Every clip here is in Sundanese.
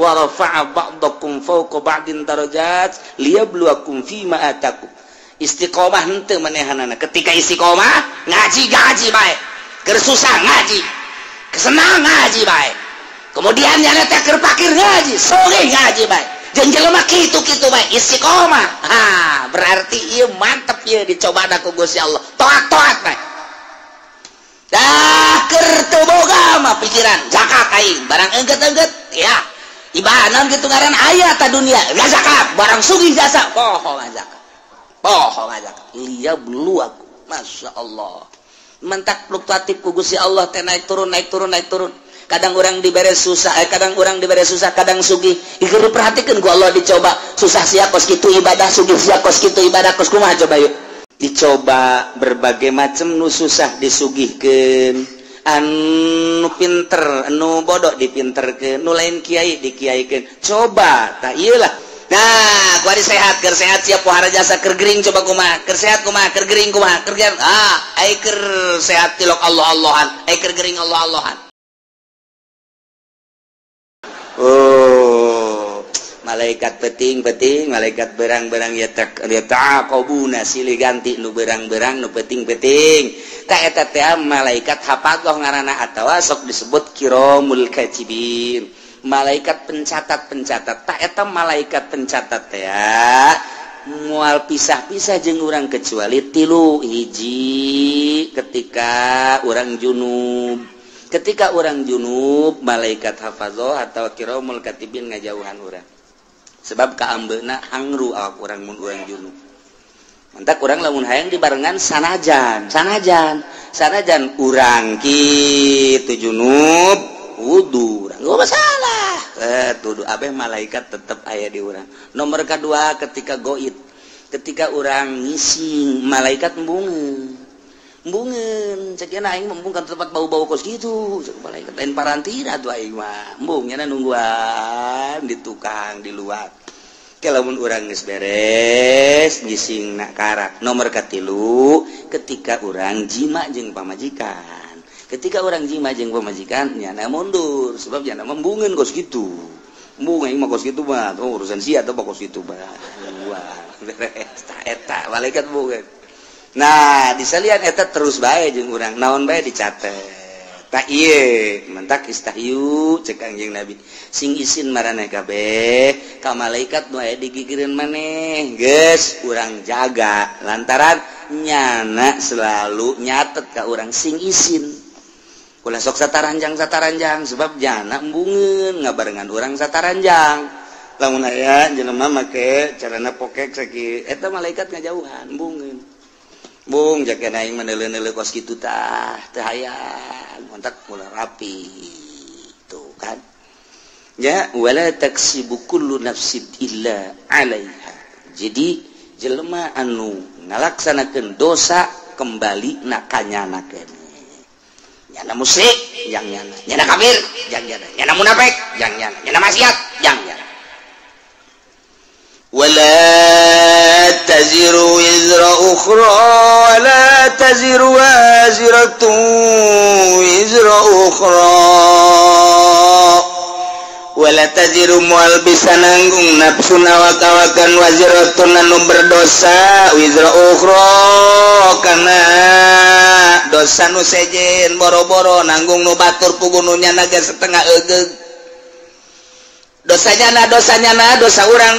wa rafa'a ba'dakum fawqa ba'din darajat liyabluwakum fima atakum. Istiqomah henteu manehanana. Ketika istiqomah ngaji bae. Keur susah ngaji. Kesenang ngaji bae. Kemudian nyana teh keur pakir ngaji, sore ngaji bae. Jeung jelema kitu-kitu bae istiqomah. Berarti ieu mantep ieu dicobana ku Gusti Allah. Toat-toat bae. Dah keur teu boga mah pikiran zakat aing barang engget-engget ya ibadah gitu ngaran aya ta dunia ya zakat barang sugih jasa poho zakat iya belu aku masyaallah mentak fluktuatif ku Gusti Allah teh naik turun kadang orang dibere susah kadang sugih ieu perhatikeun ku Allah dicoba susah sia kos kitu ibadah sugih sia kos kitu ibadah kos kumaha coba yuk dicoba berbagai macam nu susah disugihkeun anu pinter anu bodoh dipinterkeun nu lain kiai dikiaikeun coba tah ieu lah nah kuari sehat keur sehat siap pohara jasa keur gering coba kumaha keur sehat kumaha keur gering kumaha keur ai keur sehat tilok Allah-Allahan ai keur gering Allah-Allahan malaikat peting malaikat berang-berang ya taqabuna silih ganti nu berang-berang nu peting-peting ka eta teh malaikat hafadzah ngaranna atawa sok disebut kiramul katibin malaikat pencatat tak eta malaikat pencatat teh moal pisah-pisah jeung urang kecuali tilu hiji ketika urang junub malaikat hafadzah atau kiramul katibin ngajauhan urang sebab kaambeuna angru awak urang mun urang junub mantak urang lamun hayang dibarengan sanajan urang kitu junub wudu urang gak masalah tuduh abeh malaikat tetep aya di urang nomor kedua ketika goid ketika urang ngising malaikat embungeun cek ena aing embung ka tempat bau-bau kos kitu cek malaikat lain parantina tuh aing mah embung nya nungguan di tukang di luar ke lamun urang geus beres ngisingna karak nomor katilu ketika urang jima jeung pamajikan nyana mundur sebab nyana membungeun kos kitu embung aing mah kos kitu mah urusan sia teh kos kitu mah beres ta eta malaikat bungeun. Nah disalian eta terus bae jeung urang naon bae dicatet tak ieu mentak istahyu cek Kangjeng Nabi sing isin maraneh kabeh ka malaikat nu aya digigireun maneh geus urang jaga lantaran nyana selalu nyatet ka urang sing isin ulah sok sataranjang sebab nyana embungeun ngabarengan urang sataranjang lamun aya jelema make carana pokek sakieu eta malaikat ngajauhan embungeun bung jaga naing menele-nele kos kitu tah teu hayang kontak mulai rapi tuh kan ya wala taksibu kullu nafsin illa 'alaiha jadi jelema anu ngalaksanakeun dosa kembali na kanyanakeun nyana musyrik yang nyana kafir yang nyana munafik yang nyana maksiat yang ولا تزر وزر أخرى ولا تزر وازرة وزر أخرى ولا تزر mual bisa nanggung nafsu nawakawakan waziratun anu berdosa wizra ukhra kana dosa nu sejen boro-boro nanggung nu batur pugununya naga setengah eugeg dosanya dosa urang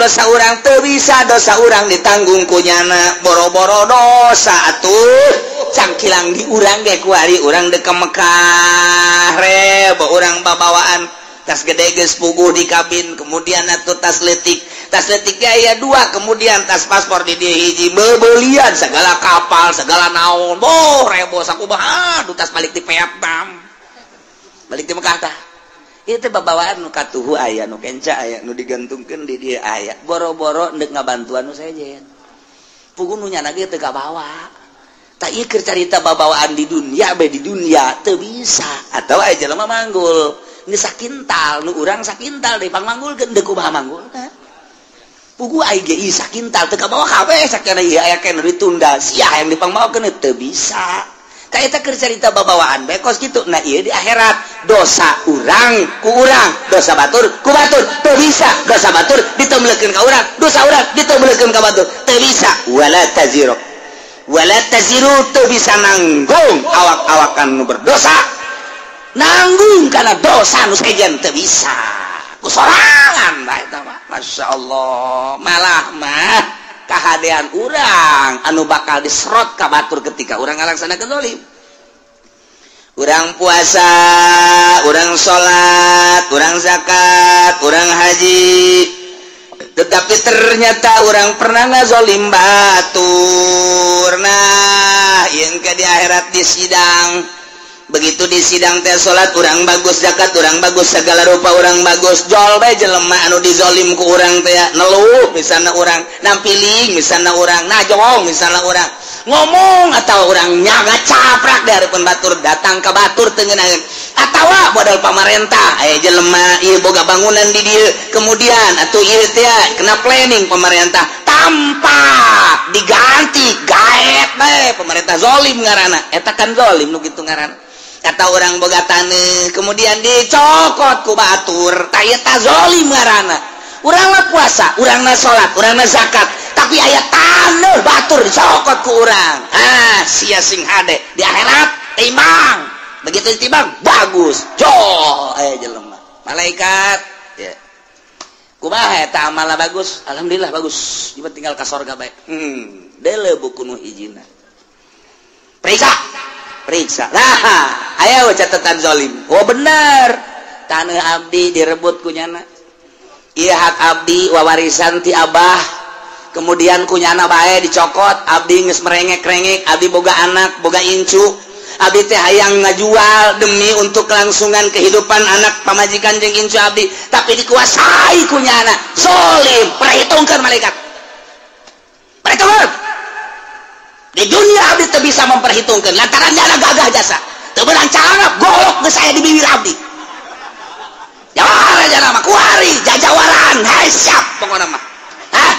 teu bisa dosa urang ditanggung ku nyana boro-boro dosa atuh cangkilang di urang ge kuari urang dek Mekah rebo urang babawaan tas gede geus puguh di kabin kemudian atuh tas letik aya dua kemudian tas paspor di dieu hiji beubeulian segala kapal segala naon boh rebo sakumaha tas balik di Vietnam balik di Mekah tah itu babawaan nu katuhu aya nu kenca aya nu digantungkeun di dieu aya boro-boro neuk ngabantuan nu sejen puguh nu nyana ge teu kabawa tak ieu keur carita babawaan di dunia teu bisa atau aya jelema manggul ini sakintal nu urang sakintal deui pangmanggulkeun deuk kumaha manggulna puguh aya ge sakintal teu kabawa kabeh sakana ieu aya keneu ditunda sia hayang dipangbawakeun teu bisa eta keur carita babawaan bekos kitu nah ieu di akhirat dosa urang ku urang dosa batur ku batur teu bisa dosa batur ditembelkeun ka urang dosa urang ditembelkeun ka batur teu bisa wala taziru teu bisa nanggung awak-awakan nu berdosa nanggung karena dosa nu sejen teu bisa kusorangan da eta mah masyaallah malah mah kahadean urang anu bakal diserot ka batur ketika urang ngalaksanakeun zalim. Urang puasa, urang sholat, urang zakat, urang haji, tetapi ternyata urang pernah ngazolim batur. Nah, yang ke di akhirat di sidang, begitu di sidang teh sholat urang bagus, zakat urang bagus, segala rupa urang bagus. Jol bae jelema anu dizolim ku urang teh neluh misalna urang, nampiling misalna urang, najong misalna urang. Ngomong atau orangnya ngacaprak dari pun batur datang ke batur tengenahan atau modal pemerintah jelema ieu boga bangunan di dia kemudian atau ieu teh kena planning pemerintah tanpa diganti gaet bae pemerintah zalim ngaranna eta kan zalim nu kitu ngaranna kata orang boga taneuh kemudian dicokot ku batur tah eta zalim ngaranna urang mah puasa urang na salat urang na zakat tapi aya taneuh batur dicokot ku urang sia sing hade di akhirat timbang begitu ditimbang bagus joh jelema malaikat ya kumaha eta amalna bagus alhamdulillah bagus ieu tinggal ka sorga bae deuleu buku nu hijina periksa nah aya catatan zalim oh bener taneuh abdi direbut ku nyana ieu hak abdi wawarisan ti abah kemudian kunyana bae dicokot abdi geus merengek-rengek abdi boga anak boga incu abdi teh hayang ngajual demi untuk kelangsungan kehidupan anak pamajikan jeung incu abdi tapi dikuasai kunyana zalim perhitungkeun malaikat perhitungkeun di dunia abdi teu bisa memperhitungkeun lantaran nyana gagah jasa teu beurang calana golok geus aya di bibir abdi jawara jana mah kuari jajawaran hai siap pokona mah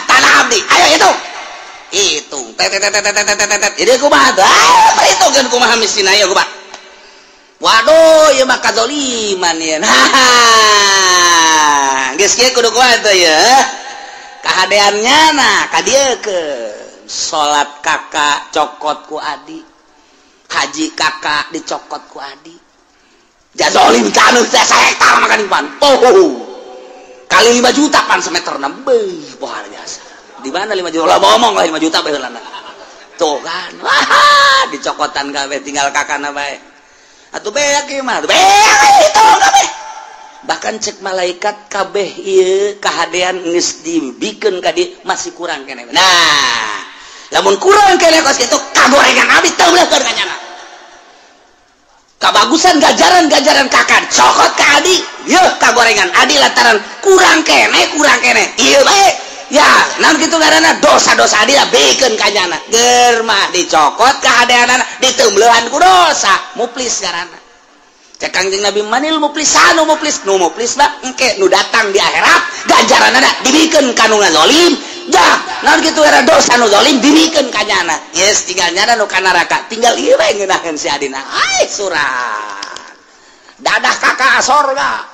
tanah abdi ayo hitung jadi kumaha perhitungkeun kumaha miskin ayo kumaha waduh ieu mah kadzaliman ieu nah geus kieu kudu kumaha teh ya kahadeannya nah ka dieu salat kakak cokot ku adi haji kakak dicokot ku adi jazolim kanu teh saektar makan impan kali 5 juta pan semeter beuh pohar jasa di mana 5 juta lah ngomong lah 5 juta baheulana tuh kan wah dicokotan kabeh tinggal kakana bae atuh beak ieu mah beak itu kabeh bahkan cek malaikat kabeh ieu kahadean geus dibikeun ka dieu masih kurang keneh nah lamun kurang keneh kos kitu kagorengan abdi teu beuleuh ka nyana kabagusan gajaran kakan cokot ka adi yeuh kagorengan adi lantaran kurang kene ieu bae ya naon kitu ngaranna dosa-dosa adi bikeun ka nyana geur mah dicokot ka adeanana diteumleuhan ku dosa muflis ngaranna cek Kangjeng Nabi manil muflisanu muflis nu muflis mah engke nu datang di akhirat ganjaranana dibikeun ka nu ngazolim dah naon kitu era dosa nu zalim dibikeun ka nyana yes tinggal nyana nu ka neraka tinggal ieu bae ngeunaheun si adina ai surat dadah kakak sorga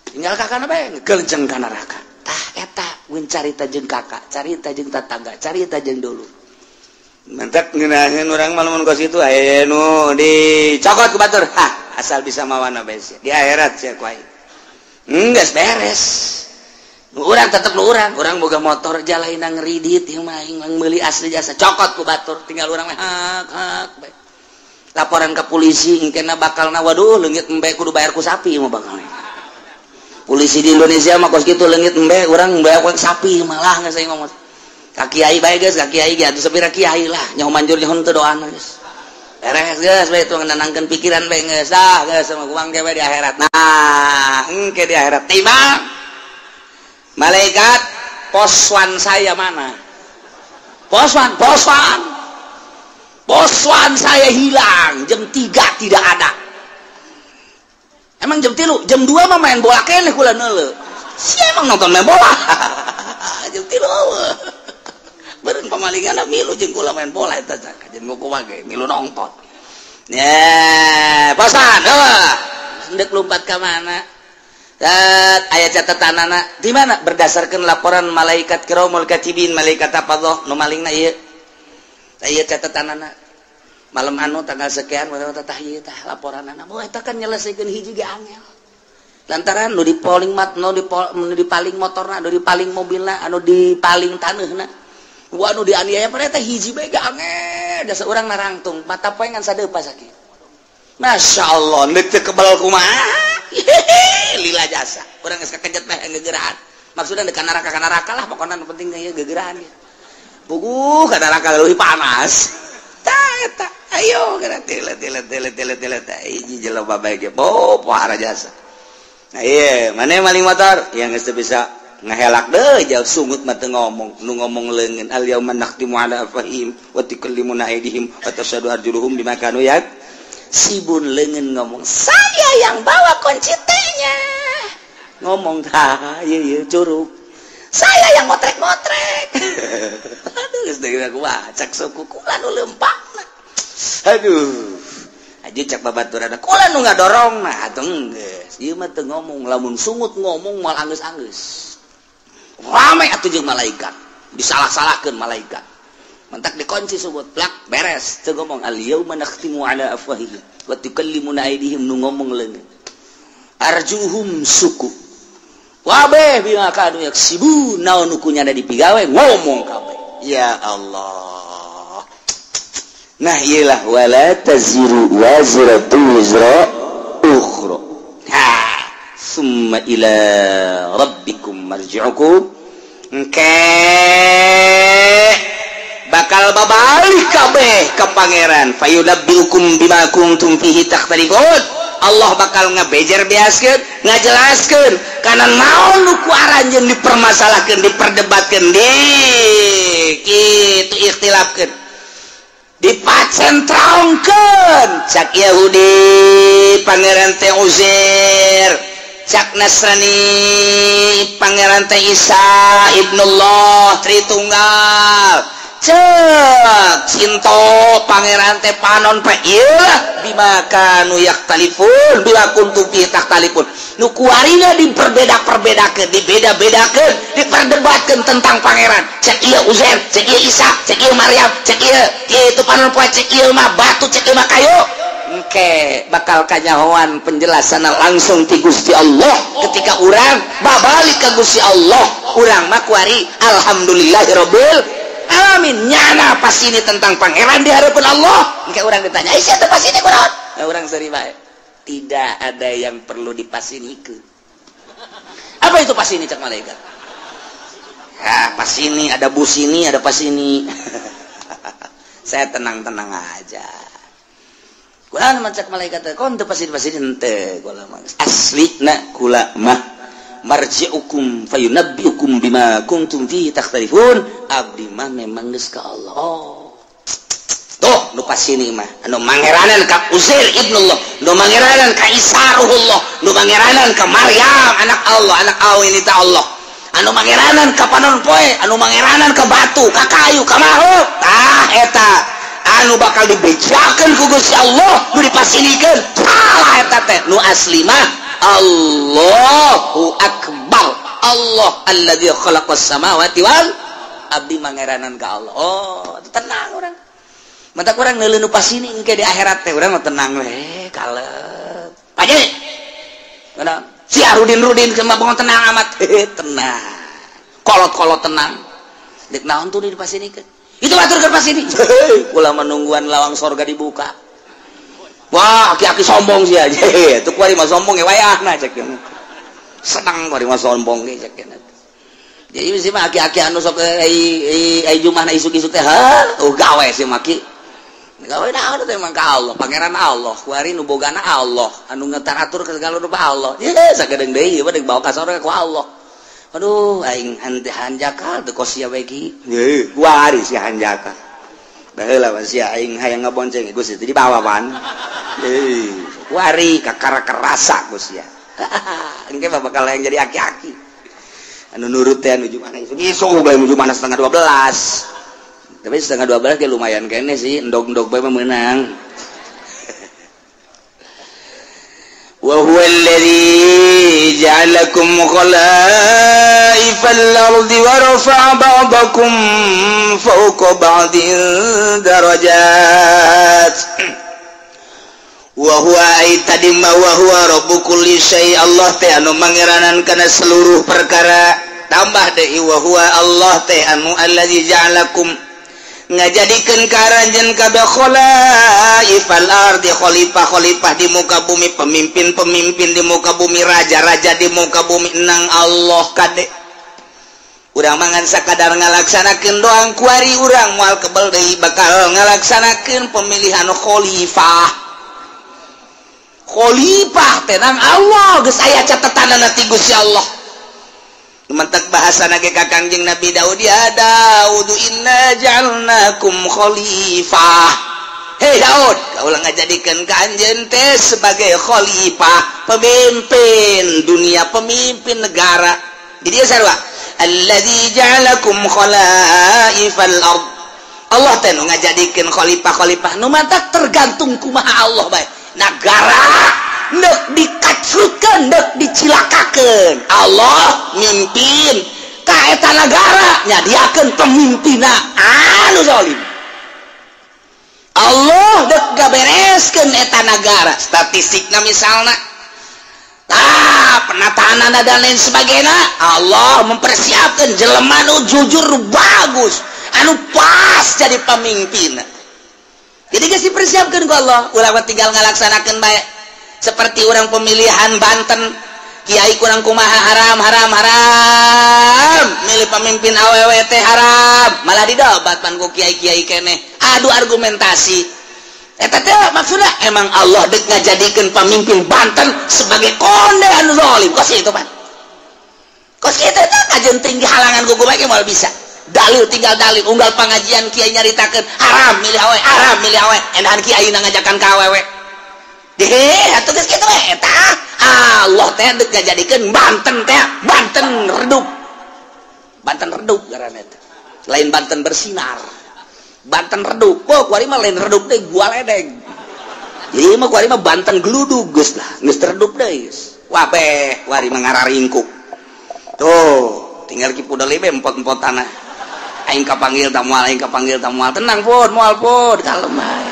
tinggal kakana bae keunceun ka neraka tah eta mun carita jeung kakak carita jeung tatangga carita jeung dulu mentek ngeunaheun urang mah lamun kos kitu aya nu dicokot ku batur asal bisa mawana bae di akhirat sia ku aing geus beres urang tetep nu urang boga motor jalaina ngeridit ieu mah aing meuli asli jasa cokot ku batur tinggal urang mah hak bae laporan ke polisi engkena bakalna waduh leungit embe kudu bayar ku sapi mah bakalna polisi di Indonesia mah kos kitu leungit embe urang bayar ku sapi malah geus aing ngomong ka kiai bae geus ka kiai ge atuh sapira kiai lah nyaho manjur nyaho teu doana geus beres geus bae tu ngenangkeun pikiran bae geus geus sama kuang ge bae di akhirat nah engke di akhirat timbang malaikat poswan saya mana poswan saya hilang jam 3 tidak ada emang jam 3 jam 2 mah main bola keneh kula neuleuh si emang nonton main bola jam 3 beureun pamalinganna milu jeung kula main bola eta jeung kumaha ge milu nonton ya poswan heuh sendek lompat ka mana ayat catatanana di mana berdasarkan laporan malaikat kiramul katibin malaikat hafadzah nu malingna ieu ayat catatanana malam anu tanggal sekian tah ieu tah laporanana moal eta kan nyelesaikeun hiji ge angel lantaran nu dipaling nu dipaling motorna nu dipaling mobilna anu dipaling taneuhna anu dianiaya pada eta hiji bae ge angel da saurang narangtung mata poe ngan sadeupa sakieu masyaallah neuk teu kebal kumaha lila jasa urang geus kakejut bae ngegerahan maksudna deuk ka neraka lah pokona nu penting ieu gegerahan ge puguh ka neraka leuwih panas tah eta ayo geura tilet hiji jelema bae ge pohara jasa nah ieu mane maling motor yang geus teu bisa ngahelak deui jauh sungut mah teu ngomong nu ngomong leungeun al yauma nakhtimu ala afahim wa tukallimuna aydihim wa tashhadu arjuluhum bima kanu sibun leungeun ngomong saya yang bawa kunci T-nya ngomong tah ieu curug saya yang motrek-motrek aduh geus deui kumaha cak suku kula nu leumpakna aduh aja cak babaturanna kula nu ngadorongna atuh geus ieu mah teu ngomong lamun sungut ngomong moal anggeus-anggeus rame atuh jeung malaikat disalah-salahkeun malaikat mentak dikunci subut plak beres teu ngomong al yauma nakhtimu ala afwahihim wa tukallimuna aydihim nu ngomong leungeun arjuhum suku wabeh bima kanu yaksibu naon nu kunyana dipigawe ngomong kabeh ya Allah nah iyalah wala taziru wazratu wizra ukhra ha summa ila rabbikum marji'ukum bakal babalik kabeh ke pangeran fayunabbiukum bima kuntum fihi takhtalifun Allah bakal ngabejer beaskeun ngajelaskeun kana naon nu ku aranjeun dipermasalahkeun diperdebatkeun kitu ikhtilafkeun dipacentraungkeun cak Yahudi pangeran teh Uzair cak Nasrani pangeran teh Isa ibnullah Tritunggal cek cinto pangeran teh panon pa ieu bima kanu yaktalifun bila kuntum fi taktalifun nu kuarina diperbeda-perbedakeun dibeda-bedakeun diperdebatkeun tentang pangeran cek ieu Uzair cek ieu Isa cek ieu Maryam cek ieu kitu panon poe cek ieu mah batu cek ieu mah kayu engke bakal kanyahoan penjelasan langsung ti Gusti Allah ketika urang babalik ka Gusti Allah urang mah kuari alhamdulillahirabbil amin nyana pas ini tentang pangeran di hadapan Allah engke urang ditanya sia teh pas ini kunaon nah urang seri bae tidak ada yang perlu dipasinikeun apa itu pas ini cak malaikat ya pas ini ada bus ini ada pas ini saya tenang-tenang aja kula mah cak malaikat kon teu pas ini henteu kula mah aslina kula mah marji'ukum fayunabbiukum bima kuntum fihi takhtalifun abdi mah memang geus ka Allah tuh nu pasini mah anu mangeranan ka Uzair ibnullah nu mangeranan ka Isa ruhullah nu mangeranan ka Maryam anak Allah anak awin ta Allah anu mangeranan ka panon poe anu mangeranan ka batu ka kayu ka makhluk tah eta anu bakal dibejakeun ku Gusti Allah nu dipasinikeun salah eta teh nu asli mah Allahu akbar Allah alladzi khalaqas samawati wal abdi mangeranan ka Allah oh tenang urang mata urang neuleuh nu pasini engke di akhirat teh urang mah tenang we kalem aja mana si Rudin mah bangun tenang amat tenang kolot-kolot tenang dek naon tuh dipasinikeun itu batur keur pasini kula menungguan lawang sorga dibuka wah aki-aki sombong sih aja tuh kuari mah sombong ya wayahna cek senang kuari mah sombong ge cek jadi sih mah aki-aki anu sok ai jumah na isuk-isuk teh ha gawe sih maki gawe naon teh mah ka Allah pangeran Allah kuari nu bogana Allah anu ngetaratur ke segala rupa Allah ye sagedeung deui ieu deuk bawa ka sorga ku Allah aduh aing hanjaka teu kosia we ki ye kuari si hanjaka baheula sia aing hayang ngabonceng Gusti teh dibawa pan wari kakara kerasa Gusti ya engke bakal yang jadi aki-aki anu nurut teh nuju mana isuk bae nuju mana 11:30 tapi 11:30 ge lumayan kene sih endog-endog bae mah meunang wa huwa alladzi ja'alakum khalaifal ardi wa rafa'a ba'dakum fawqa ba'din darajat wa huwa aitadima wa huwa rabbu kulli syai. Allah teh anu mangeranan kana seluruh perkara. Tambah deui wa huwa Allah teh anu alladzi ja'alakum ngajadikeun karanjeun kabeh khalaifal ardi, khalifah-khalifah di muka bumi, pemimpin-pemimpin di muka bumi, raja-raja di muka bumi. Nang Allah kade urang mangan sakadar ngalaksanakeun doang kuari urang moal kebel deui bakal ngalaksanakeun pemilihan khalifah. Khalifah teh nang Allah geus aya catatanana ti Gusti Allah. Mentek bahasana ge ka Kangjeng Nabi Daud, ya Daud inna ja'alnakum khalifah. Hei Daud, kaulah ngajadikeun ka anjeun teh sebagai khalifah, pemimpin dunia, pemimpin negara. Jadi dia sarua alladzi ja'alakum khalaifal ard. Allah teh nu ngajadikeun khalifah-khalifah nu matak tergantung kumaha Allah bae. Negara nek dikacrutkeun, nek dicilakakeun, Allah mimpin ka eta negara, nyadiakeun pemimpinna anu zalim. Allah dek gabereskeun eta negara, statistikna misalna penataanana dan lain sebagainya. Allah mempersiapkan jelema anu jujur bagus, anu pas jadi pemimpin. Jadi geus dipersiapkeun ku Allah, ulah tinggal ngalaksanakeun bae. Seperti orang pemilihan Banten, kiai kurang kumaha haram milih pemimpin awewe teh haram, malah didobatkan ku kiai-kiai keneh adu argumentasi. Eta teh maksudna emang Allah dek ngajadikeun pemimpin Banten sebagai konde anu zalim. Kos itu Pak, kos itu teh kajen tinggi halangan gugu bae moal bisa dalil, tinggal dalil unggal pengajian kiai nyaritakeun haram milih awewe endahan kiai ngajakan ka awewe. Deh, atuh geus kitu we eta. Allah teh dek ngajadikeun Banten teh Banten redup. Banten redup ngaranna teh. Lain Banten bersinar. Banten redup. Oh, kuari mah lain redup deui gua ledeng. Jadi mah kuari mah Banten gludug geus lah, geus redup deui geus. Wah beh, kuari mah ngararingkuk. Tuh, tinggal kipu deui be empot-empot tanah. Aing kapanggil ta moal, aing kapanggil ta moal. Tenang pun, moal pun, kalem ae.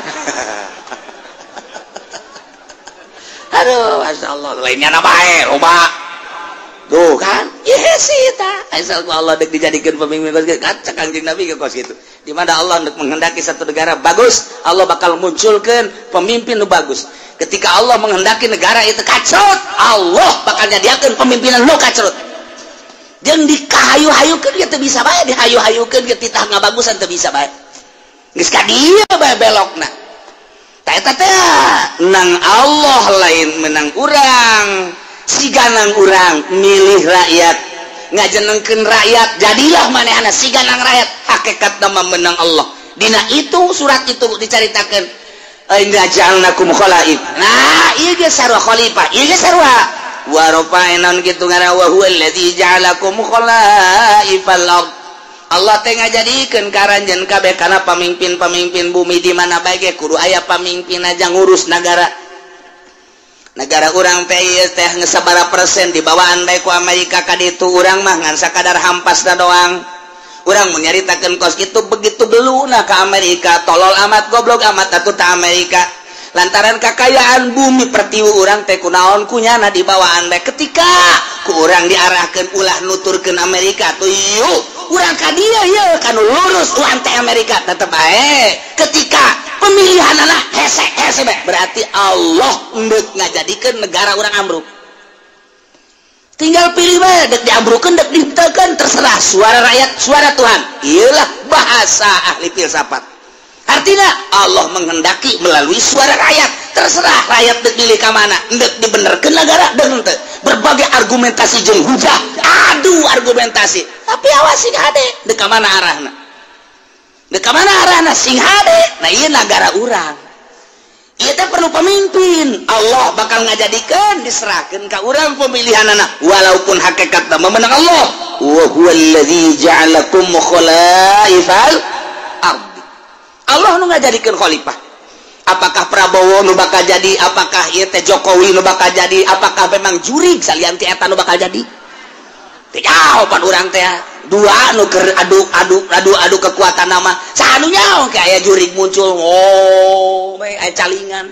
Aduh, Masya Allah, lainnya apa ya, loba tuh kan, iya sih ta asal Allah dek dijadikan pemimpin kos gitu, kacak Kangjeng Nabi ke kos gitu, dimana Allah untuk menghendaki satu negara bagus, Allah bakal munculkan pemimpin nu bagus. Ketika Allah menghendaki negara itu kacrut, Allah bakal nyadiakan pemimpinan nu kacrut. Jeung dikahayu-hayukeun kitu bisa bae, dihayu-hayukeun kitu tah ngabagusan teu bisa bae. Geus ka dieu bae belokna. Eta teh nang Allah lain menang urang, siganang urang milih rakyat, ngajenengkeun rakyat, jadilah manehna siganang rakyat, hakikat nama menang Allah. Dina itu surat itu dicaritakeun inna ja'alnakum khalaif. Nah, ieu ge sarua khalifah, ieu ge sarua wa rafa'na kitu ngaranna wa huwa alladzi ja'alakum khalaifal ard. Allah teh ngajadikeun karanjeun kabeh kana pamimpin-pamimpin bumi di mana bae ge kudu aya pamimpin aja ngurus negara. Negara urang teh ieu teh geus sabaraha persen dibawaan bae ku Amerika ka ditu, urang mah ngan sakadar hampasna doang. Urang mun nyaritakeun kos kitu begitu beluna ka Amerika, tolol amat goblok amat atuh ta Amerika. Lantaran kakayaan bumi pertiwu urang teh kunaon kunyana dibawaan bae. Ketika ku urang diarahkeun ulah nuturkeun Amerika tuh yuk urang ka dieu ye kanu lurus ulah teh Amerika tetep bae. Ketika pemilihan anak hese bae berarti Allah endeuk ngajadikeun negara urang ambruk. Tinggal pilih bae dek diambrukeun dek dihenteukeun terserah, suara rakyat suara Tuhan. Iyalah bahasa ahli filsafat. Artinya Allah menghendaki melalui suara rakyat, terserah rakyat dek pilih ka mana, dek dibenerkeun negara dek henteu. Berbagai argumentasi jeung hujah, adu argumentasi. Tapi awas sing hade, dek ka mana arahna? Dek ka mana arahna sing hade? Nah ieu negara urang. Ieu teh perlu pemimpin. Allah bakal ngajadikeun diserahkeun ka urang pemilihanana walaupun hakikatna memenang Allah. Wa huwallazi ja'alakum khalaifal ard. Allah nu ngajadikeun khalifah. Apakah Prabowo nu bakal jadi, apakah ieu teh Jokowi nu bakal jadi, apakah memang jurig salian ti eta nu bakal jadi? Teh jawaban urang teh dua nu keur adu kekuatan nama sanu nyaho ke aya jurig muncul aya calingan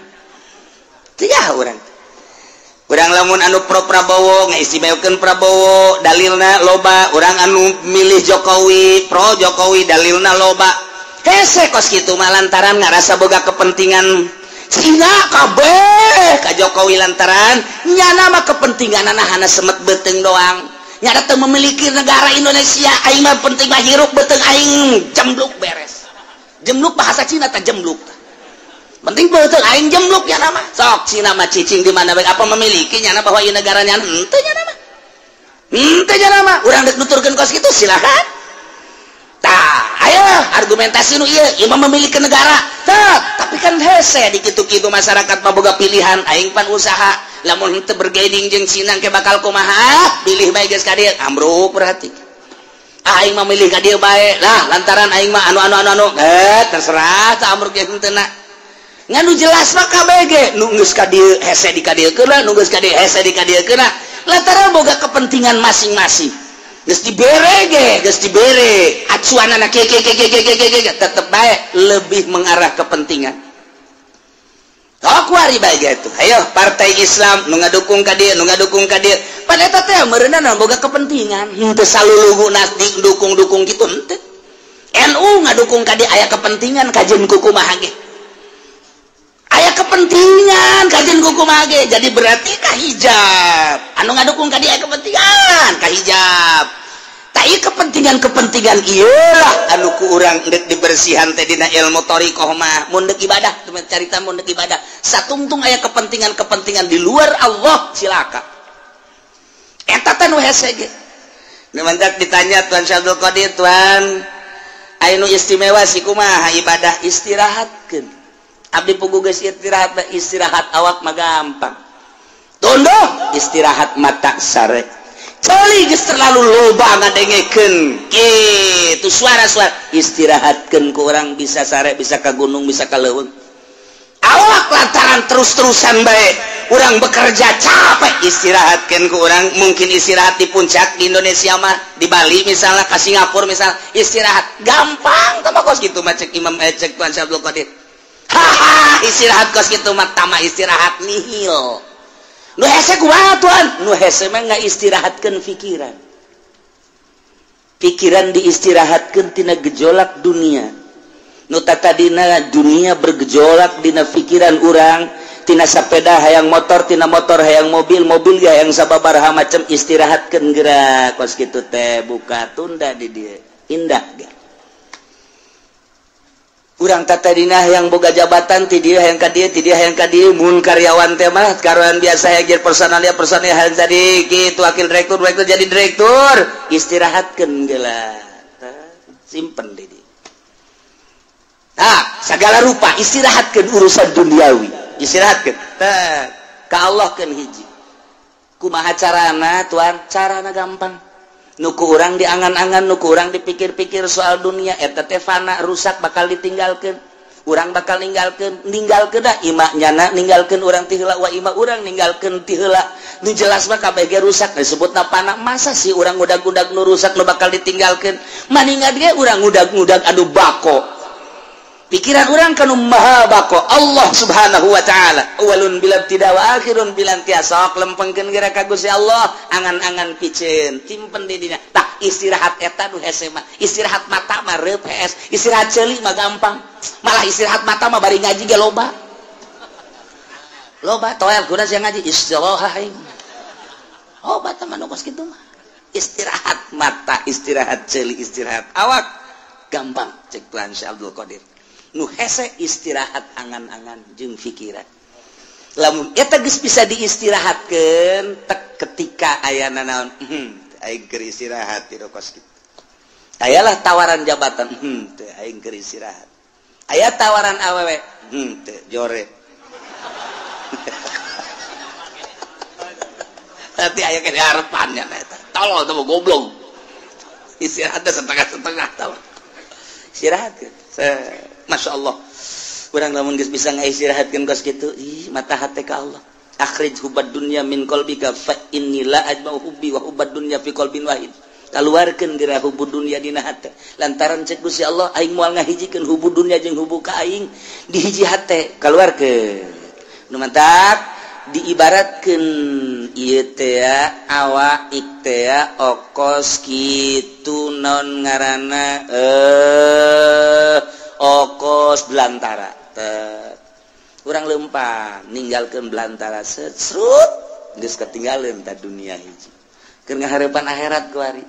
teh urang lamun anu pro Prabowo ngaistimewakeun Prabowo dalilna loba, urang anu milih Jokowi pro Jokowi dalilna loba. Hese kos kitu mah lantaran ngarasa boga kepentingan sina kabeh ka Jokowi lantaran nyana mah kepentinganna hana semet beuteung doang. Nyana teu memiliki negara Indonesia, aing mah penting mah hirup beuteung aing jembluk beres. Jembluk bahasa Cina teh jembluk. Penting beuteung aing jembluk nyana mah. Sok Cina mah cicing di mana bae apa memiliki nyana bahwa ieu negara nyana henteu nyana mah. Henteu nyana mah. Urang deuk nuturkeun kos kitu silakan. Tah, ayo argumentasi nu ieu mah memiliki negara. Tah, tapi kan hese di kitu-kitu masyarakat mah boga pilihan aing pan usaha. Lamun henteu bergaining jeung Cina ke bakal kumaha? Pilih bae geus ka dieu, ambruk berarti. Aing mah milih ka dieu bae. Lah, lantaran aing mah anu terserah tah ambruk ge henteuna. Nganu jelas mah kabeh ge nu geus ka dieu hese di ka dieu keula, nu geus ka dieu hese di ka dieu keula. Lantaran boga kepentingan masing-masing. Geus dibere ge, geus dibere. Acuanana tetep bae lebih mengarah kepentingan. Sok wari bae gitu. Ayo partai Islam nu ngadukung ka dieu, nu ngadukung ka dieu. Pan eta teh meureunana boga kepentingan. Henteu saluluguna dukung kitu henteu. NU ngadukung ka dieu aya kepentingan kajeun kukumaha ge. Aya kepentingan kajeun kukumaha ge. Jadi berarti kahijab. Anu ngadukung ka dieu aya kepentingan kahijab. Tai kepentingan-kepentingan ieulah anu ku urang deuk dibersihan teh dina ilmu thariqah mah mun deuk ibadah teman carita mun deuk ibadah satungtung aya kepentingan-kepentingan di luar Allah silaka eta teh nu hese ge nemandak ditanya Tuan Syabdul Qadir Tuan aya nu istimewa si kumaha ibadah istirahatkeun abdi pugu geus istirahat awak mah gampang tondo istirahat mata sare coli geus terlalu loba ngadengekeun kitu suara-suara istirahatkeun ku urang bisa sare bisa ka gunung bisa ka leuweung awak lantaran terus-terusan bae urang bekerja capek istirahatkeun ku urang mungkin istirahat di puncak di Indonesia mah di Bali misalnya ka Singapura misal istirahat gampang tah kos kitu mah cek Imam cek Tuan Syabdul Qadir haha istirahat kos kitu mah tama istirahat nihil. Nu hese kumaha Tuan? Nu hese mah ngaistirahatkeun pikiran. Pikiran diistirahatkeun tina gejolak dunia. Nu tatadina dunia bergejolak dina pikiran urang, tina sapeda hayang motor, tina motor hayang mobil, mobil ge hayang sababaraha macam istirahatkeun geura kos kitu teh buka tunda di dieu. Indah ge. Urang tatadina yang boga jabatan ti dieu hayang ka dieu ti dieu hayang ka dieu mun karyawan teh mah karyawan biasa hayang jadi personalia hayang jadi kitu wakil direktur jadi direktur istirahatkeun geula simpen di dieu tah sagala rupa istirahatkeun urusan duniawi istirahatkeun tah ka Allah keun hiji kumaha carana Tuan carana gampang nuku urang diangan-angan nuku urang dipikir-pikir soal dunia eta teh fana rusak bakal ditinggalkeun urang bakal ninggalkeun dah ima nyana ninggalkeun urang ti heula wa ima urang ninggalkeun ti heula nu jelas mah kabeh ge rusak disebutna fana masa sih urang ngudag-ngudag nu rusak nu bakal ditinggalkeun maningat ge urang ngudag-ngudag anu bako pikiran urang kanu maha bako Allah subhanahu wa ta'ala awalun bilam tidak wa akhirun bilam tiasa lempengkeun geura ka Gusti Allah angan-angan piceun timpen di dina tah istirahat eta nu hese mah istirahat mata mah reup hees istirahat ceuli mah gampang malah istirahat mata mah bari ngaji ge loba toel kuda sia ngaji istirahat aing obat mah nu kos kitu mah istirahat mata istirahat ceuli istirahat awak gampang cek Tuan Syekh Abdul Qadir nu hese istirahat angan-angan jeung pikiran lamun eta geus bisa diistirahatkeun tek ketika ayana naon aing keur istirahat ti kos kitu ayalah tawaran jabatan teu aing keur istirahat aya tawaran awewe teu jore tapi aya ke harapannya eta tolol teu goblok istirahat setengah-setengah tahu istirahat Masya Allah urang lamun geus bisa ngaistirahatkeun kos kitu mata hate ka Allah akhrij hubad dunya min qalbika fa inni la ajma'u hubbi wa hubad dunya fi qalbin wahid kaluarkeun dira hubud dunya dina hate lantaran cek Gusti Allah aing moal ngahijikeun hubud dunya jeung hubbu ka aing di hiji hate kaluarkeun nu mantap diibaratkeun ieu teh awak teh okos kitu non ngaranna okos belantara urang lempang ninggalkeun belantara serut geus ketinggalan ta dunia hiji keur ngahareupan akhirat kuari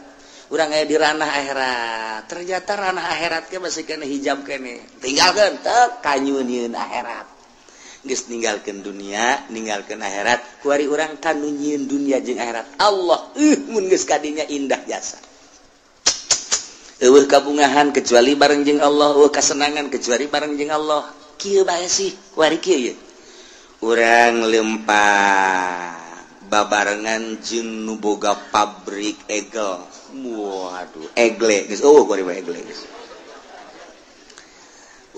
urang aya di ranah akhirat ternyata ranah akhirat ge masih kena hijab kene tinggalkeun teu kanyunieun akhirat geus ninggalkeun dunia ninggalkeun akhirat kuari urang kanu nyieun dunia jeung akhirat Allah mun geus kadinya indah jasa eueuh kabungahan kecuali bareng jeung Allah eueuh kasenangan kecuali bareng jeung Allah kieu bae sih kuari kieu urang lempang babarengan jeung nu boga pabrik egel waduh egle geus kuari bae egle geus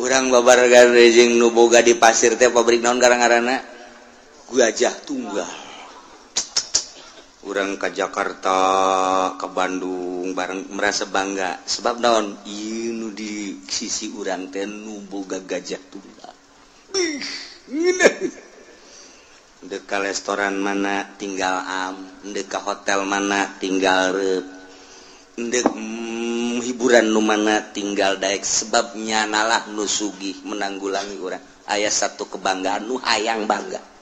urang babarengan jeung nu boga di pasir teh pabrik naon garang-garana Gajah Tunggal urang ka Jakarta ke Bandung bareng merasa bangga sebab naon ieu nu di sisi urang teh nu boga Gajah Tunggal dek ka restoran mana tinggal dek ka hotel mana tinggal reup dek hiburan nu mana tinggal daek sebab nyanalah nu sugih menanggulangi urang aya satu kebanggaan nu hayang bangga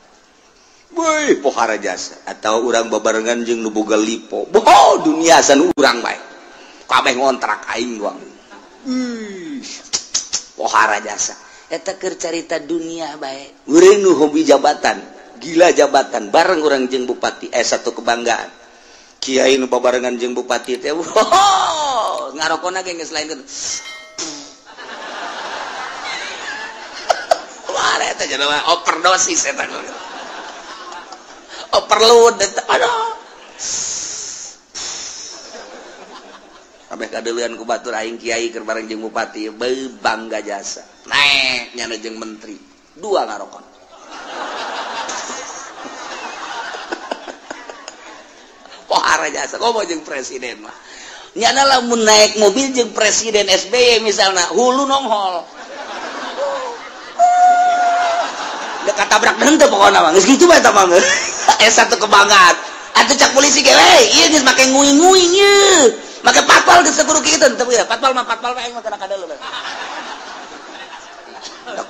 woi pohara jasa atau urang babarengan jeung nu boga lipo boh dunia san urang bae kabeh ngontrak aing doang pohara jasa eta keur carita dunia bae urang nu hobi jabatan gila jabatan bareng urang jeung bupati satu kebanggaan kiai nu babarengan jeung bupati teh ngarokona ge geus lain kan wah eta jenama overdosis eta overload aduh kabeh kadeuleun ku batur aing kiai keur bareng jeung bupati bangga jasa naek nyana jeung menteri dua ngarokon pohara jasa komo jeung presiden mah nyana lamun naik mobil jeung presiden SBY misalna hulu nonghol dek katabrak henteu pokona mah geus kitu bae eta mah satu kebanggaan atuh cak polisi ge we ieu geus make nguing-nguing ieu make patpal geus kudu kitu teu ya patpal mah aing mah kana kadeuleum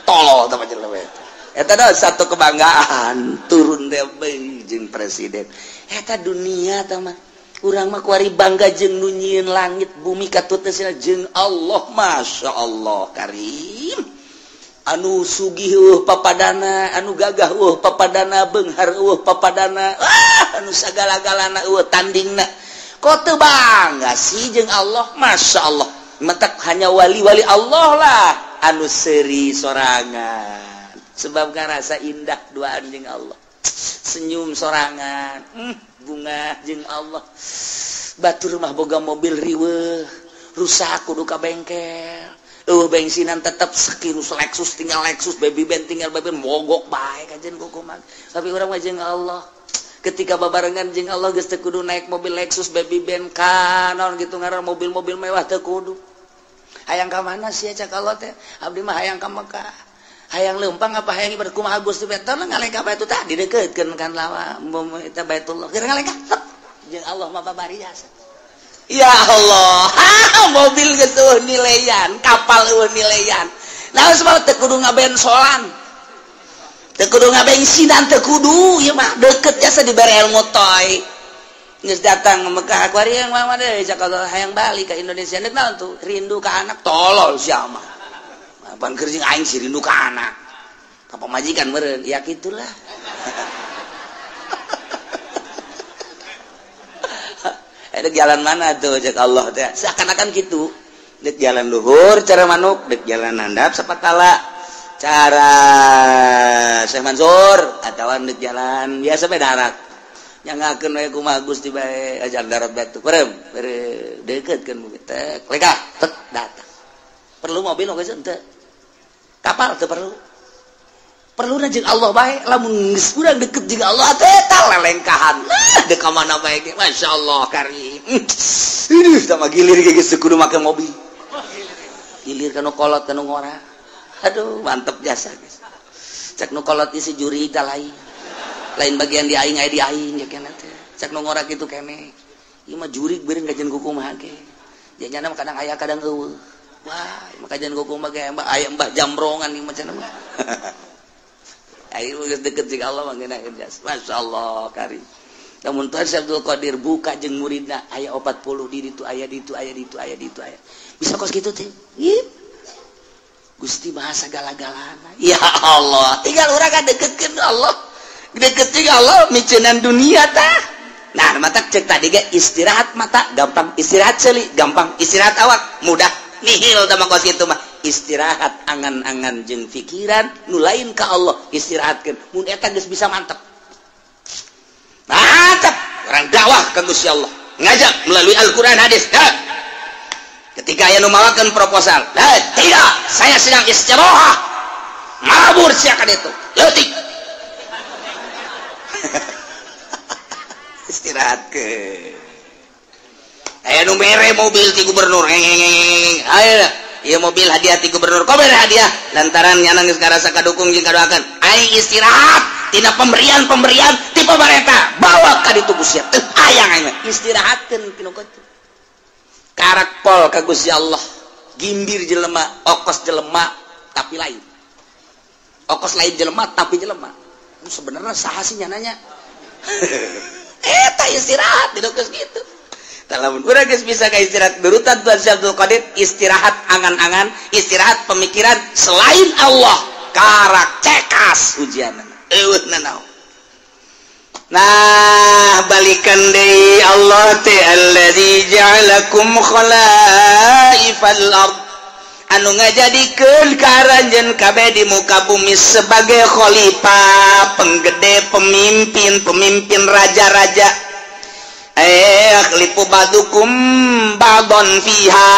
tolol teh pancen we eta da satu kebanggaan turun teh beung jeung presiden eta dunia teh mah urang mah kuari bangga jeung nu nyieun langit bumi katutna jeung Allah masyaallah karim anu sugih papadana anu gagah papadana beunghar papadana anu sagala-galana tandingna kok teu bangga sih jeung Allah masyaallah mentak hanya wali-wali Allah lah anu seuri sorangan sebab ngarasa indah duaan jeung Allah senyum sorangan bunga jeung Allah batur mah boga mobil riweuh rusak kudu ka bengkel bensinan tetap sekirus Lexus tinggal Lexus baby band tinggal baby mogok bae kajen kukuman tapi urang mah jeung Allah ketika babarengan jeung Allah geus teu kudu naik mobil Lexus baby band kanon gitu ngaran mobil-mobil mewah teu kudu hayang ka mana sia cak Allah teh abdi mah hayang ka Mekah hayang leumpang apa hayang ibarat kumaha Gusti Beton ngalengka bae itu tah dideuketkeun kan lawa eta Baitullah keur ngalengka jeung Allah mah babari jasa ya Allah mobil gitu nilaian kapal nilaian nah sebab teu kudu ngabensolan teu kudu ngabensinan teu kudu ieu mah deukeut jasa dibere ilmu toy geus datang Mekah kuari yang mah deui cak Allah hayang balik ka Indonesia nek naon tuh rindu ka anak tolol sia mah pan keur jeung aing si rindu ka anak ka pamajikan meureun ya gitulah dek jalan mana tuh cek Allah teh seakan-akan gitu dek jalan luhur cara manuk dek jalan handap sapakala cara Syekh Mansur atawa dek jalan biasa bae darat nyangakeun we kumaha Gusti bae ajar darat batu perem deukeutkeun teh leka tek datang perlu mobil oge teu kapal teu perlu jeung Allah bae lamun geus urang deket jeung Allah teh eta lelengkahan dek ka mana bae ge masyaallah karim ini sama gilir ge geus kudu make mobil gilir kana kolot kana ngora aduh mantep jasa geus cek nu kolot isi juri tah lain bagian di aing aya di aing ya keneh teh cek nu ngora kitu keneh ieu mah jurig beureung gajen kuku mah ge janjana kadang aya kadang eueuh wah maka jangan kuku mah ge aya mbah jamrongan ieu mah cenah mah ayo geus deket jeung Allah mah geuna jas masyaallah karim lamun Tuhan Abdul Qadir buka jeung muridna aya 40 di ditu aya bisa kos kitu teh ieu Gusti bahasa gala-galana ya Allah tinggal urang kadeukeutkeun Allah deket jeung Allah miceunnan dunia tah nah mata cek tadi ge istirahat mata gampang istirahat seuli gampang istirahat awak mudah nihil tah kos kitu mah istirahat angan-angan jeung pikiran nu lain ka Allah istirahatkeun mun eta geus bisa mantep orang dakwah ka Gusti Allah ngajak melalui Al-Qur'an hadis ketika aya nu mawakeun proposal tidak saya sedang istirahat mabur sia ka ditu leutik istirahat ke aya nu mere mobil ti gubernur aya ieu mobil hadiah ti gubernur kok mere hadiah lantaran nyana geus karasa kadukung jeung kadoakeun aing istirahat tina pemberian ti pamarentah bawa ka ditu Gusti teu hayang aing istirahatkeun kitu karak pol ka Gusti Allah gimbir jelema okos jelema tapi lain okos lain jelema tapi jelema sebenarnya saha sih nyananya eta istirahat di geus kitu lamun urang geus bisa ka istirahat berutan Tuhan Abdul Qadir istirahat angan-angan istirahat pemikiran selain Allah karak cekas ujianna eueuna naon nah balikan deui Allah teh allazi ja'alakum khalaifal ard anu ngajadikeun karanjeun kabeh di muka bumi sebagai khalifah penggede pemimpin raja-raja lipu badukum badon fiha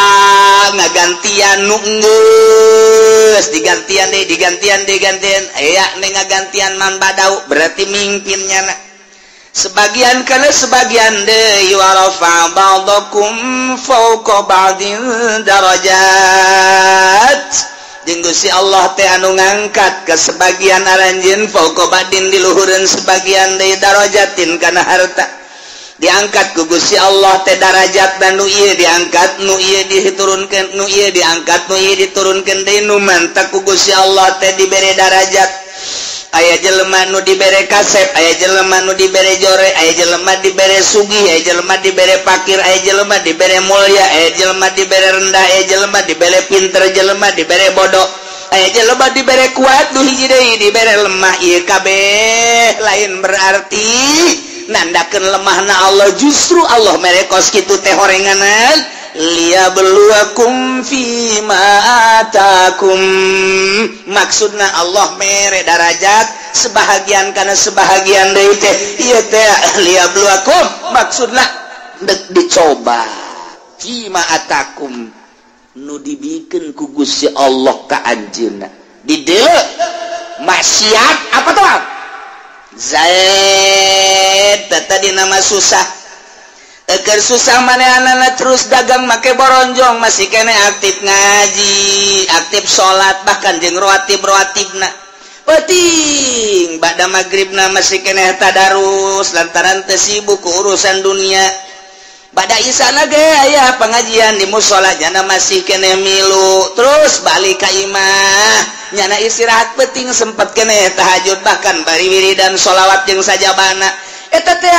ngagantian nu geus digantian aya ngagantian man badau berarti mimpinnya sebagian kana sebagian deui wa rafa ba'dakum fawqa ba'din darajat jeung Gusti Allah teh anu ngangkat ke sebagian aranjeun fawqa ba'din di luhureun sebagian deui darajatin kana harta diangkat ku Gusti Allah teh darajat dan nu ieu diangkat nu ieu diturunkeun nu ieu diangkat nu ieu diturunkeun deui nu mantak ku Gusti Allah teh dibere darajat aya jelema nu dibere kasep aya jelema nu dibere jore aya jelema dibere sugih aya jelema dibere fakir aya jelema dibere mulya aya jelema dibere rendah aya jelema dibere pinter jelema dibere bodoh aya jelema dibere kuat nu hiji deui dibere lemah ieu kabeh lain berarti nandakeun lemahna Allah justru Allah merekos kitu teh horenganan liyabluwakum fima atakum maksudna Allah mere darajat sebahagian kana sebahagian deui teh ieu teh liyabluwakum maksudna dek dicoba fima atakum nu dibikeun ku Gusti Allah ka anjeunna di dieu maksiat apa tuh Zaid tadi nama susah eker susah manehanana terus dagang make boronjong masih kene aktif ngaji aktif sholat bahkan jeung rawatibna penting bada maghribna masih kene tadarus lantaran teu sibuk ku urusan dunia bada isana ge aya pengajian di mushola jana masih kene milu terus balik ka imah nyana istirahat penting sempat kene tahajud bahkan bari wiridan sholawat jeung sajabana eta teh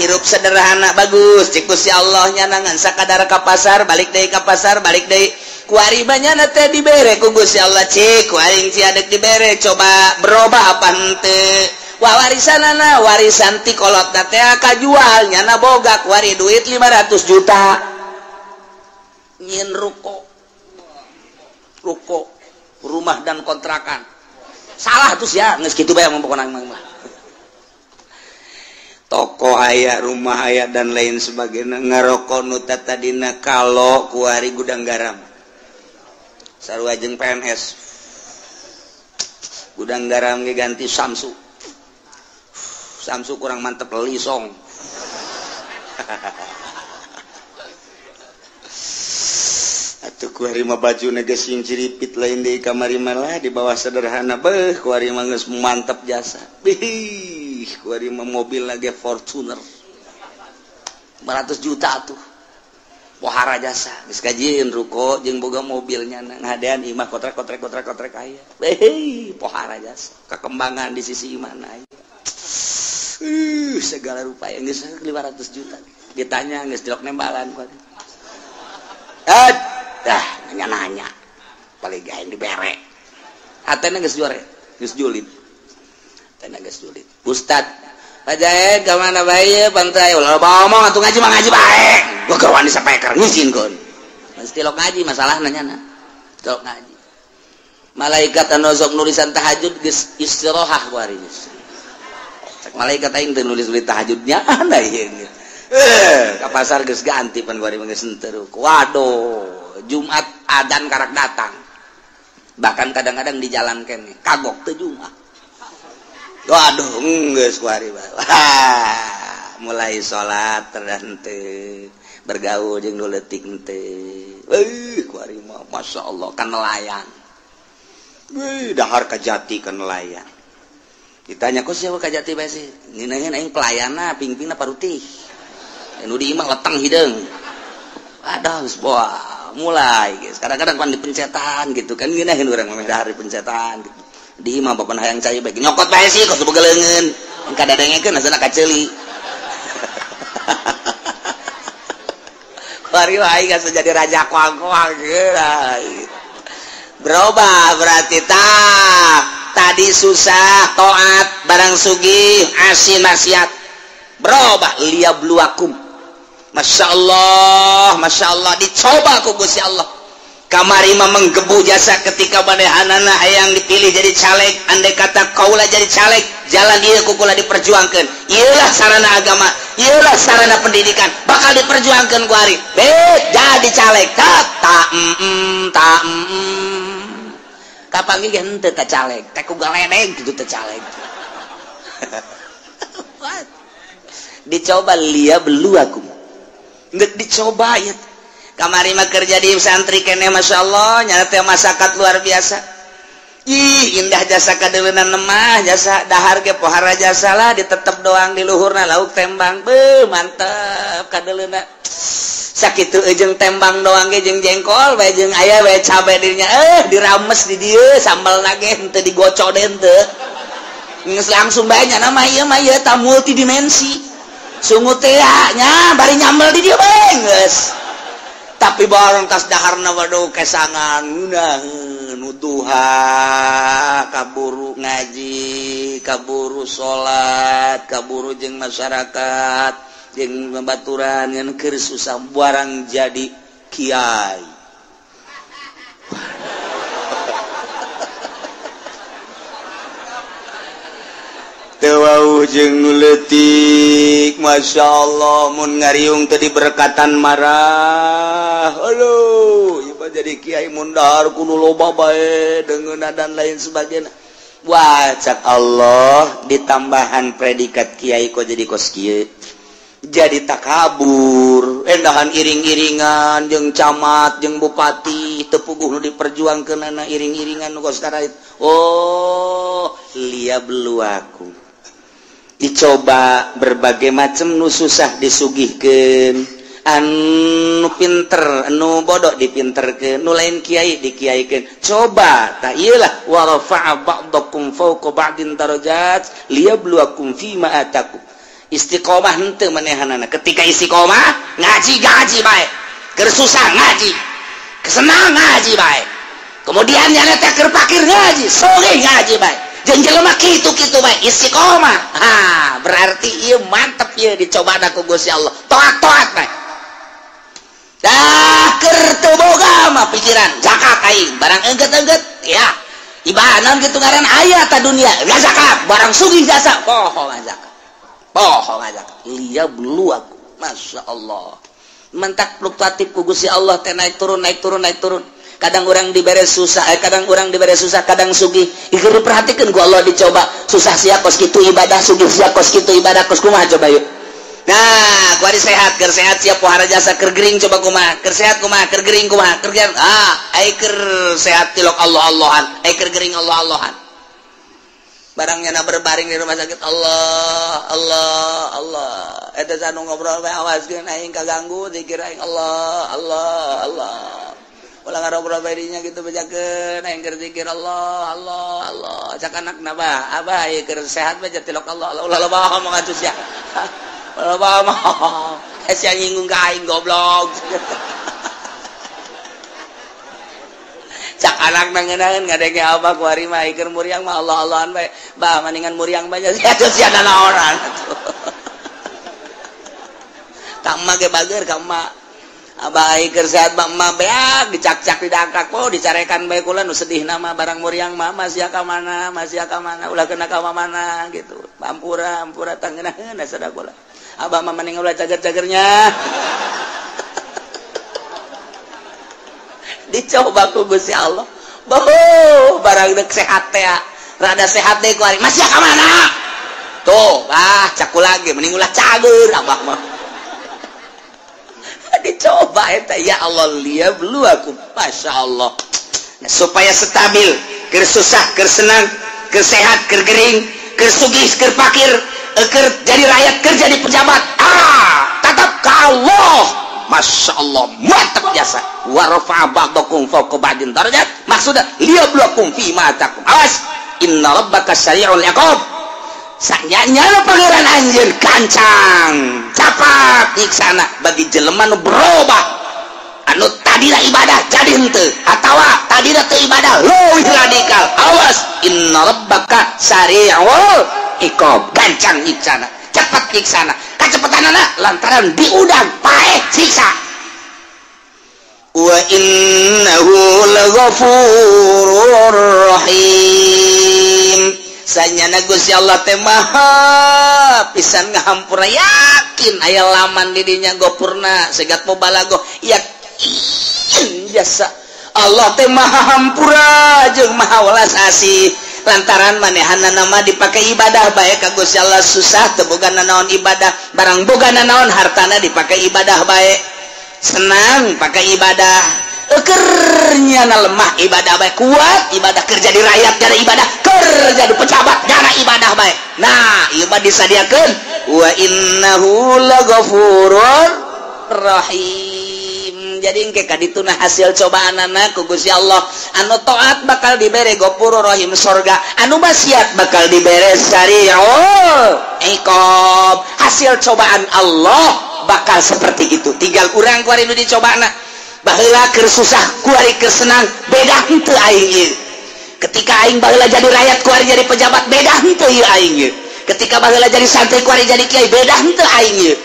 hirup sederhana bagus cik Gusti Allah nyana ngan sakadar ka pasar balik deui ka pasar balik deui kuari banyana teh dibere ku Gusti Allah cik kuaring ciadek dibere coba berubah apa henteu warisanana warisan ti kolotna teh kajual nyana boga kuari duit 500 juta nyin ruko rumah dan kontrakan salah tuh ya geus kitu bae pokona mah toko aya rumah aya dan lain sebagainya ngaroko nu tadina kalo kuari gudang garam sarua jeung PNS gudang garam ge ganti Samsu kurang mantep lisong atuh kuari mah bajuna geus sing ciripit lain di kamari malah di bawah sederhana beuh kuari mah geus mantep jasa bih kuari mah mobil lagi Fortuner 500 juta tuh pohara jasa geus kajieun ruko jeung boga mobilnya ngadean imah kotrek aya beh pohara jasa kakembangan di sisi mana aya segala rupa yang geus 500 juta ditanya geus dilok nembalan kuat dah nanya paling gain dibere hatena geus juare geus julid hatena geus julid ustad Pajaid ke mana bae pantai ulah ngomong atuh ngaji mah ngaji bae gua kawan disampaikan ngizin kon mesti lo ngaji masalah nanya lo ngaji malaikat anu sok nulisan tahajud geus istirahah kuari cek malaikat aing teu nulis tahajudnya anda ieu ka pasar geus ganti pan kuari geus henteu waduh Jumat adzan karak datang bahkan kadang-kadang di jalan kene kagok teu Jumat. Waduh, geus kuari mulai salat dan bergaul jeung nu leutik teh. Kuari mah masyaallah kan nelayan. Dahar ka Jati kan nelayan. Ditanya kok siapa ka Jati bae sih? Ngeunaheun aing pelayana pingpingna parutih. Nu di imah leteng hideung. Aduh geus boa mulai geus. Kadang-kadang pan dipencetan gitu kan ngeunaheun urang mah dahar dipencetan gitu. Di imah bapak hayang cai baik nyokot bae sih kok sebegeleungeun engka dadengekeun asana kaceuli kuari wae geus jadi raja kuang-kuang berubah berarti tadi susah taat barang sugih asin maksiat berubah liyabluwakum masyaallah dicoba ku Gusti Allah kamari mah menggebu jasa ketika manehanana hayang dipilih jadi caleg andai kata kaula jadi caleg jalan ieu kukula diperjuangkeun ieulah sarana agama ieulah sarana pendidikan bakal diperjuangkeun ku ari jadi caleg kapan ge henteu teh caleg teh ku galedeg kitu teh caleg dicoba liya beluakum ngeuk dicoba ya kamari mah kerja di santri kene masyaallah nya teh masyarakat luar biasa ih indah jasa kadeuleunan mah jasa dahar ge pohara jasa lah ditetep doang di luhurna lauk tembang beuh mantep kadeuleunan sakitu jeung tembang doang ge jeung jengkol bae jeung aya bae cabe dirinya dirames di dieu sambelna ge henteu digocoden teu geus langsung bae nya mah ieu tah multidimensi sungut teh nya bari nyambel di dieu bae geus tapi barang tas daharna waduh kesangan nuduha kaburu ngaji kaburu salat kaburu jeung masyarakat jeung babaturan ngan keur susah barang jadi kiai teu jeung nu leutik masyaallah mun ngariung teu diberkatan marah aduh ieu jadi kiai mun dahar kudu loba bae deungeunna dan lain sebagainya wacak Allah ditambahan predikat kiai kok jadi kos kieu jadi takabur endahan iring-iringan jeung camat jeung bupati teu puguh nu diperjuangkeunana iring-iringan nu kos karait oh liyabluwakum dicoba berbagai macam nu susah disugihkeun anu pinter anu bodoh dipinterkeun nu lain kiai dikiaikeun coba tah ieulah wa rafa'a ba'dakum fawqa ba'din darajat liyabluwakum fima atakum istiqomah henteu manehanana ketika istiqomah ngaji bae keur susah ngaji kesenang ngaji bae kemudian nya teh keur pakir ngaji sore ngaji bae jeung jelema kitu-kitu bae istiqomah berarti ieu mantep ieu dicobana ku Gusti Allah toat bae dah keur teu boga mah pikiran zakat aing barang engget-engget ya ibadah kitu ngaran aya ta dunia ya zakat barang sugih jasa poho zakat liyabluwakum masyaallah mentak fluktuatif ku Gusti Allah teh naik turun kadang orang diberes susah kadang orang diberes susah kadang sugih ieu diperhatikeun ku Allah dicoba susah sia kos kitu ibadah sugih sia kos kitu ibadah kos kumaha coba yuk nah kuari sehat keur sehat sia pohara jasa keur gering coba kumaha keur sehat kumaha keur gering kumaha keur gering ai keur sehat tilok Allah-Allahan ai keur gering Allah-Allahan barangnya na berbaring di rumah sakit Allah eta sanu ngobrol bae awaskeun aing kaganggu zikir aing Allah ulah ngarobrol bae dinya kitu bejakeun aing keur zikir Allah cak anakna bah abah ieu keur sehat bae tilok Allah ulah loba ngomong atuh sia loba mah sia nyinggung ka aing goblok cak anak nangeunaan ngadenge apa kuari mah keur muriang mah Allah-Allahan bae bah maningan muriang bae sia naonan kamma ge bager kamma abah ai keur sehat mah beak dicak-cak didangkak po dicarekan bae kula nu sedih nama barang muriang mah masih ka mana ulah kena ka mana gitu ampura tangeunaheun sada kula abah mah maning ulah cager-cagernya dicoba ku Gusti Allah barang dek sehat teh rada sehat deui ku ari masih ka mana tuh cak lagi mending ulah cager abah mah dicoba eta ya Allah lihat dulu aku Masya Allah nah, supaya stabil keur susah keur senang keur sehat keur gering keur sugih keur fakir keur jadi rakyat keur jadi pejabat tetap ka Allah Masya Allah mantap biasa wa rafa'a ba'dakum fawqa ba'din darajat maksudnya liyabluwakum fi ma atakum awas inna rabbaka sari'ul iqab sanyanya pangeran anjeun kancang capat nyiksana bagi jelema nu berubah anu tadina ibadah jadi henteu atawa tadina teu ibadah leuwih radikal awas inna rabbaka sari'ul iqab gancang nyiksana cepat nyiksana kacepetanana lantaran diudang paeh siksa wa innahu laghafurur rahim sanyana Gusti Allah teh maha pisan ngahampura yakin aya laman di dinya gopurna segat mau balago yakin jasa Allah teh maha hampura jeung maha welas asih lantaran manehana nama dipakai ibadah bae ka Gusti Allah susah teu bogana naon ibadah barang bogana naon hartana dipakai ibadah bae senang pakai ibadah kernya lemah ibadah baik kuat ibadah kerja di rakyat jadi ibadah kerja di pejabat jadi ibadah baik nah ibadah disadiakeun wa innahu laghafurur rahim jadi engke kadituna hasil cobaanana ku Gusti Allah anu taat bakal dibere ghafurur rahim surga anu maksiat bakal dibere sari'ul iqab hasil cobaan Allah bakal seperti itu tinggal urang kuari nu dicobana baheula keur susah kuari keur senang beda henteu aing ieu ketika aing baheula jadi rakyat kuari jadi pejabat beda henteu ieu aing ieu ketika baheula jadi santri kuari jadi kiai beda henteu aing ieu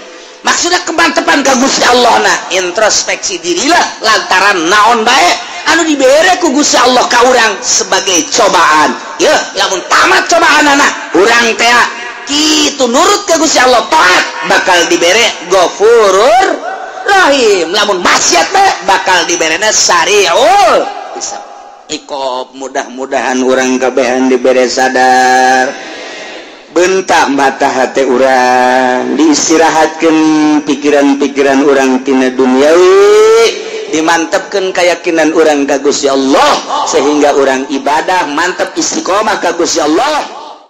maksudna kemantepan ka Gusti Allah na introspeksi dirilah lantaran naon bae anu dibere ku Gusti Allah ka urang sebagai cobaan yeuh lamun tamat cobaanana urang teh kitu nurut ke Gusti Allah taat bakal dibere ghafurur rahim lamun maksiat teh bakal diberena sari'ul iqab mudah-mudahan urang kabehan dibere sadar bentak mata hati urang diistirahatkeun pikiran-pikiran urang tina duniawi dimantepkeun keyakinan urang ka Gusti Allah sehingga urang ibadah mantep istiqomah ka Gusti Allah